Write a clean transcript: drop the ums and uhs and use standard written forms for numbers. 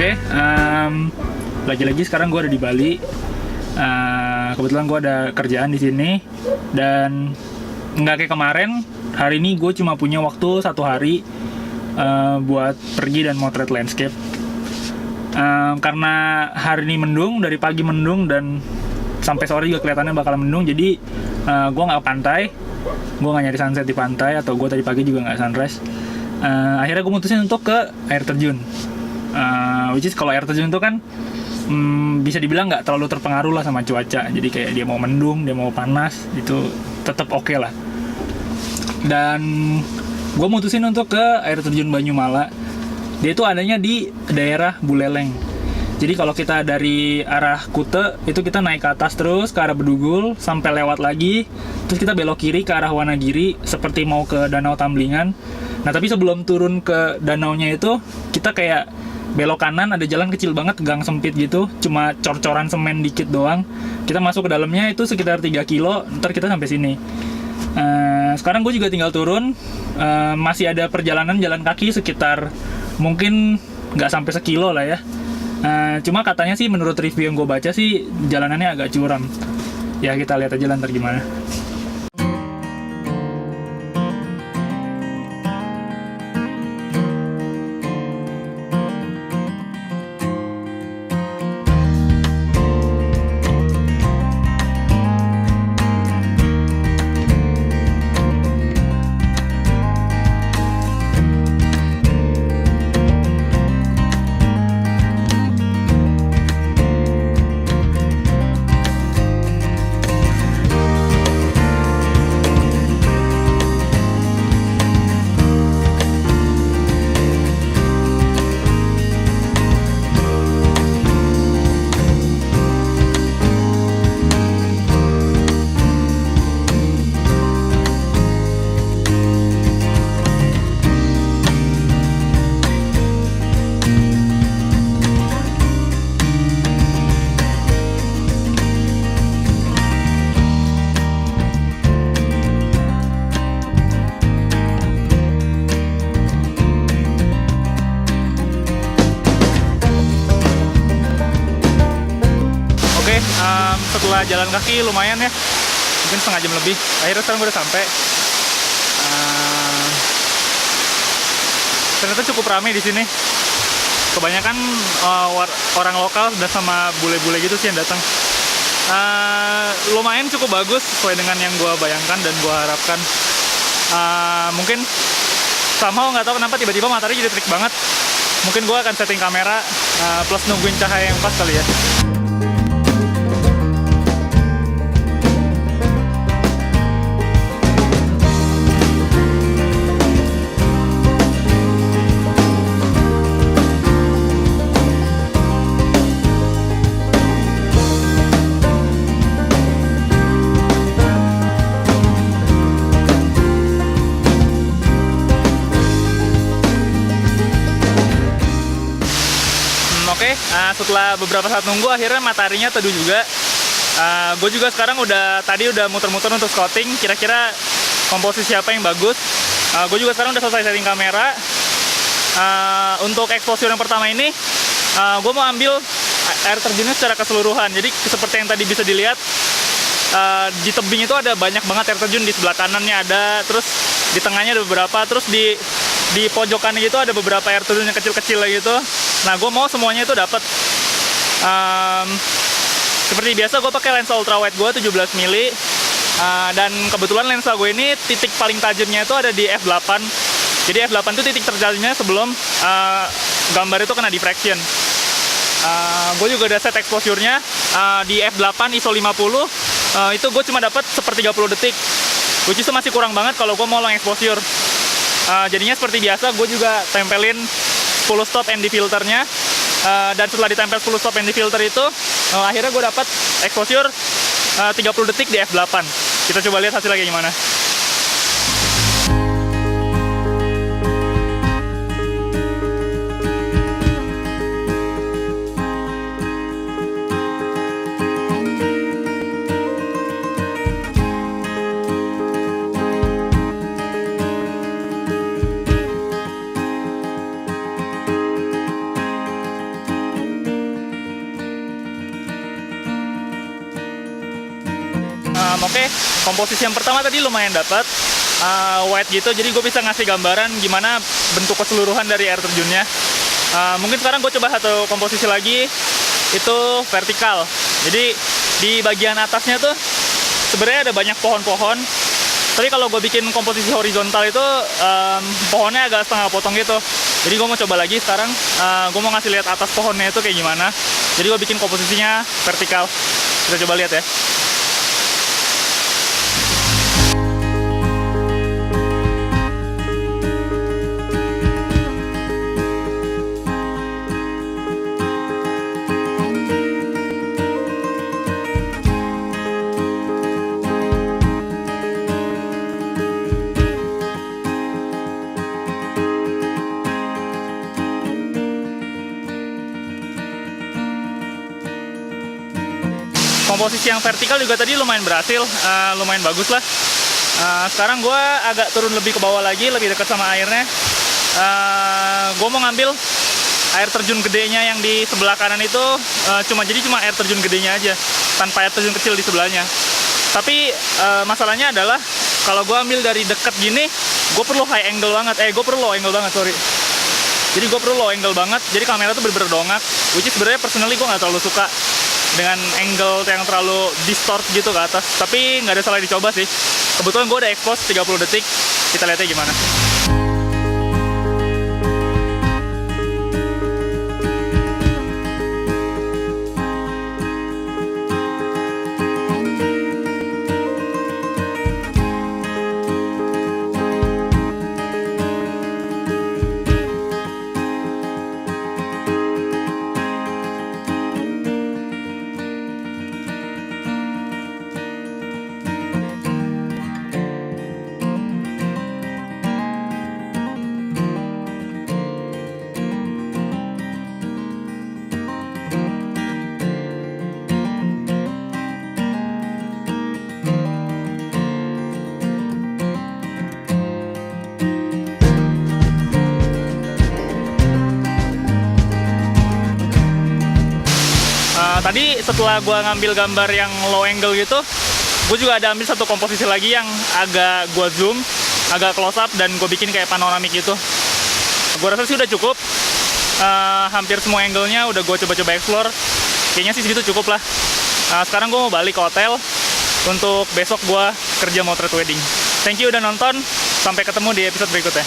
Oke, lagi-lagi sekarang gue ada di Bali. Kebetulan gue ada kerjaan di sini dan nggak kayak kemarin. Hari ini gue cuma punya waktu 1 hari buat pergi dan motret landscape. Karena hari ini mendung, dari pagi mendung dan sampai sore juga kelihatannya bakal mendung. Jadi gue nggak ke pantai, gue nggak nyari sunset di pantai, atau gue tadi pagi juga nggak sunrise. Akhirnya gue mutusin untuk ke air terjun. Which is kalau air terjun itu kan bisa dibilang nggak terlalu terpengaruh lah sama cuaca. Jadi kayak dia mau mendung, dia mau panas, itu tetap oke lah. Dan gue mutusin untuk ke air terjun Banyumala. Dia itu adanya di daerah Buleleng. Jadi kalau kita dari arah Kute, itu kita naik ke atas terus ke arah Bedugul sampai lewat lagi, terus kita belok kiri ke arah Wanagiri seperti mau ke Danau Tamblingan. Nah tapi sebelum turun ke danaunya itu, kita kayak belok kanan, ada jalan kecil banget, gang sempit gitu, cuma cor-coran semen dikit doang. Kita masuk ke dalamnya itu sekitar 3 kilo, ntar kita sampai sini. Sekarang gue juga tinggal turun, masih ada perjalanan jalan kaki sekitar mungkin nggak sampai 1 kilo lah ya. Cuma katanya sih menurut review yang gue baca sih jalanannya agak curam. Ya kita lihat aja ntar gimana. Setelah jalan kaki lumayan ya, mungkin setengah jam lebih, akhirnya sekarang gue udah sampai. Ternyata cukup ramai di sini. Kebanyakan orang lokal dan sama bule-bule gitu sih yang datang. Lumayan cukup bagus sesuai dengan yang gue bayangkan dan gue harapkan. Mungkin somehow nggak tahu kenapa tiba-tiba matahari jadi terik banget. Mungkin gue akan setting kamera plus nungguin cahaya yang pas kali ya. Setelah beberapa saat nunggu, akhirnya mataharinya teduh juga. Gue juga sekarang tadi udah muter-muter untuk scouting, kira-kira komposisi apa yang bagus. Gue juga sekarang udah selesai setting kamera. Untuk exposure yang pertama ini, gue mau ambil air terjunnya secara keseluruhan. Jadi seperti yang tadi bisa dilihat, di tebing itu ada banyak banget air terjun. Di sebelah kanannya ada, terus di tengahnya ada beberapa, terus di pojokannya gitu ada beberapa air terjun yang kecil-kecil gitu. Nah, gue mau semuanya itu dapat. Seperti biasa, gue pakai lensa ultrawide gue 17 mili, dan kebetulan lensa gue ini titik paling tajamnya itu ada di f8. Jadi f8 itu titik tertajamnya sebelum gambar itu kena diffraction. Gue juga udah set exposure-nya di f8 ISO 50. Itu gue cuma dapat 1/30 detik, which is masih kurang banget kalau gue mau long exposure. Jadinya seperti biasa, gue juga tempelin 10 stop ND filternya, dan setelah ditempel 10 stop ND filter itu, akhirnya gue dapat exposure 30 detik di f8. Kita coba lihat hasilnya kayak gimana. Oke, komposisi yang pertama tadi lumayan dapat white gitu, jadi gue bisa ngasih gambaran gimana bentuk keseluruhan dari air terjunnya. Mungkin sekarang gue coba satu komposisi lagi, itu vertikal. Jadi di bagian atasnya tuh sebenarnya ada banyak pohon-pohon, tapi kalau gue bikin komposisi horizontal itu pohonnya agak setengah potong gitu. Jadi gue mau coba lagi sekarang, gue mau ngasih lihat atas pohonnya itu kayak gimana. Jadi gue bikin komposisinya vertikal. Kita coba lihat ya. Komposisi yang vertikal juga tadi lumayan berhasil, lumayan bagus lah. Sekarang gue agak turun lebih ke bawah lagi, lebih dekat sama airnya. Gue mau ngambil air terjun gedenya yang di sebelah kanan itu, cuma air terjun gedenya aja, tanpa air terjun kecil di sebelahnya. Tapi masalahnya adalah kalau gue ambil dari dekat gini, gue perlu high angle banget. Gue perlu low angle banget, sorry. Jadi gue perlu low angle banget, jadi kamera tuh bener-bener dongak. Which is sebenarnya personally gue nggak terlalu suka dengan angle yang terlalu distort gitu ke atas. Tapi nggak ada salah dicoba sih. Kebetulan gue udah expose 30 detik. Kita lihatnya gimana. Tadi setelah gue ngambil gambar yang low angle gitu, gue juga ada ambil satu komposisi lagi yang agak gue zoom, agak close up, dan gue bikin kayak panoramik gitu. Gue rasa sih udah cukup. Hampir semua angle-nya udah gue coba-coba explore. Kayaknya sih segitu cukup lah. Sekarang gue mau balik ke hotel untuk besok gue kerja motret wedding. Thank you udah nonton. Sampai ketemu di episode berikutnya.